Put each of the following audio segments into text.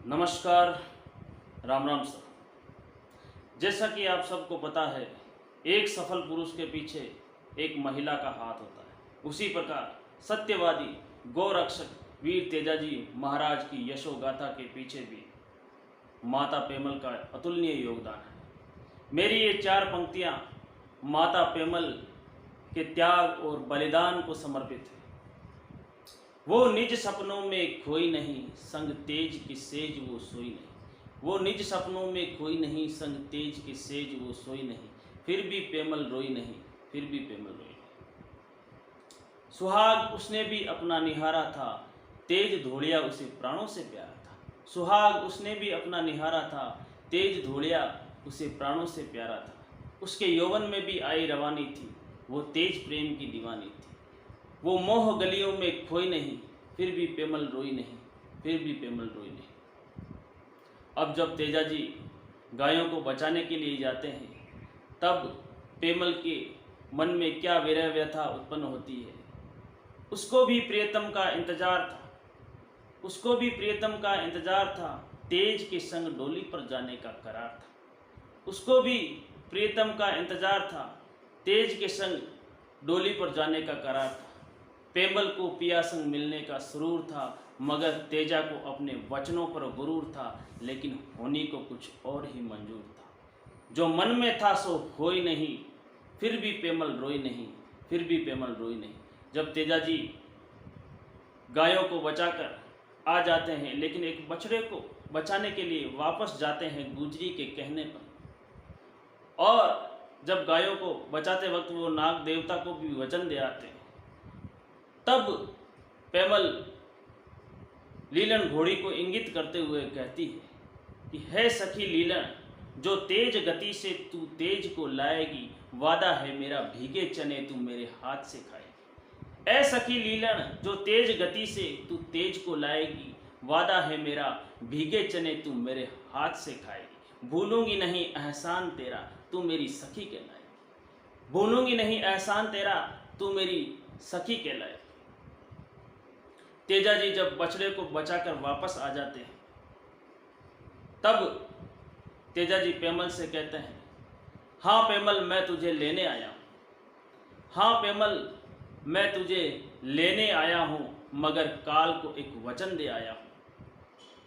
नमस्कार। राम राम सर। जैसा कि आप सबको पता है, एक सफल पुरुष के पीछे एक महिला का हाथ होता है। उसी प्रकार सत्यवादी गौरक्षक वीर तेजाजी महाराज की यशोगाथा के पीछे भी माता पेमल का अतुलनीय योगदान है। मेरी ये चार पंक्तियाँ माता पेमल के त्याग और बलिदान को समर्पित है। वो निज सपनों में खोई नहीं, संग तेज की सेज वो सोई नहीं। वो निज सपनों में खोई नहीं, संग तेज की सेज वो सोई नहीं। फिर भी पेमल रोई नहीं, फिर भी पेमल रोई नहीं। सुहाग उसने भी अपना निहारा था, तेज धोलिया उसे प्राणों से प्यारा था। सुहाग उसने भी अपना निहारा था, तेज धोलिया उसे प्राणों से प्यारा था। उसके यौवन में भी आई रवानी थी, वो तेज प्रेम की दीवानी थी। वो मोह गलियों में खोई नहीं, फिर भी पेमल रोई नहीं, फिर भी पेमल रोई नहीं। अब जब तेजाजी गायों को बचाने के लिए जाते हैं, तब पेमल के मन में क्या विरह व्यथा उत्पन्न होती है। उसको भी प्रियतम का इंतजार था, उसको भी प्रियतम का इंतजार था। तेज के संग डोली पर जाने का करार था। उसको भी प्रियतम का इंतजार था, तेज के संग डोली पर जाने का करार था। पेमल को पिया संग मिलने का सुरूर था, मगर तेजा को अपने वचनों पर गुरूर था। लेकिन होनी को कुछ और ही मंजूर था। जो मन में था सो होई नहीं, फिर भी पेमल रोई नहीं, फिर भी पेमल रोई नहीं। जब तेजाजी गायों को बचाकर आ जाते हैं, लेकिन एक बछड़े को बचाने के लिए वापस जाते हैं गुजरी के कहने पर, और जब गायों को बचाते वक्त वो नाग देवता को भी वचन दे आते हैं, तब पेमल लीलन घोड़ी को इंगित करते हुए कहती है कि है सखी लीलन, जो तेज गति से तू तेज को लाएगी, वादा है मेरा भीगे चने तू मेरे हाथ से खाएगी। ऐ सखी लीलन, जो तेज गति से तू तेज को लाएगी, वादा है मेरा भीगे चने तू मेरे हाथ से खाएगी। भूलूंगी नहीं एहसान तेरा, तू मेरी सखी कहलाएगी। भूलूंगी नहीं एहसान तेरा, तू मेरी सखी कहलाएगी। तेजाजी जब बछड़े को बचाकर वापस आ जाते हैं, तब तेजाजी पेमल से कहते हैं, हाँ पेमल मैं तुझे लेने आया हूँ। हाँ पेमल मैं तुझे लेने आया हूँ, मगर काल को एक वचन दे आया हूँ।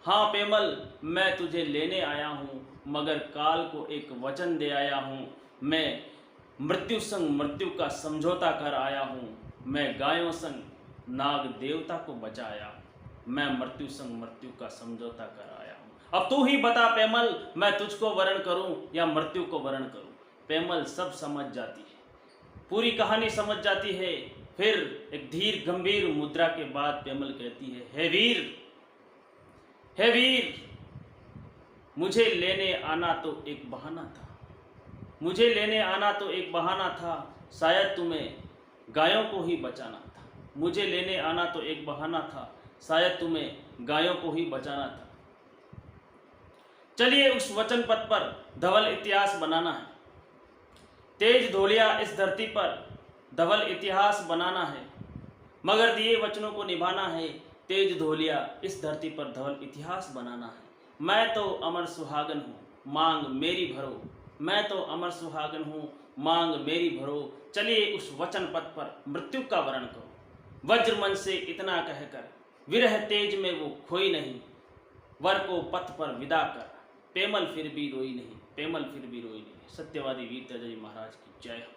हाँ पेमल मैं तुझे लेने आया हूँ, मगर काल को एक वचन दे आया हूँ। मैं मृत्यु संग मृत्यु का समझौता कर आया हूँ। मैं गायों संग नाग देवता को बचाया, मैं मृत्यु संग मृत्यु का समझौता कर आया हूँ। अब तू ही बता पेमल, मैं तुझको वरण करूं या मृत्यु को वरण करूं। पेमल सब समझ जाती है, पूरी कहानी समझ जाती है। फिर एक धीर गंभीर मुद्रा के बाद पेमल कहती है, हे वीर, हे वीर, मुझे लेने आना तो एक बहाना था। मुझे लेने आना तो एक बहाना था, शायद तुम्हें गायों को ही बचाना था। मुझे लेने आना तो एक बहाना था, शायद तुम्हें गायों को ही बचाना था। चलिए उस वचन पथ पर धवल इतिहास बनाना है। तेज धोलिया इस धरती पर धवल इतिहास बनाना है, मगर दिए वचनों को निभाना है। तेज धोलिया इस धरती पर धवल इतिहास बनाना है। मैं तो अमर सुहागन हूँ, मांग मेरी भरो। मैं तो अमर सुहागन हूँ, मांग मेरी भरो। चलिए उस वचन पथ पर मृत्यु का वरण करो। वज्र मन से इतना कहकर विरह तेज में वो खोई नहीं, वर को पथ पर विदा कर। पेमल फिर भी रोई नहीं, पेमल फिर भी रोई नहीं। सत्यवादी वीर तेजाजी महाराज की जय हो।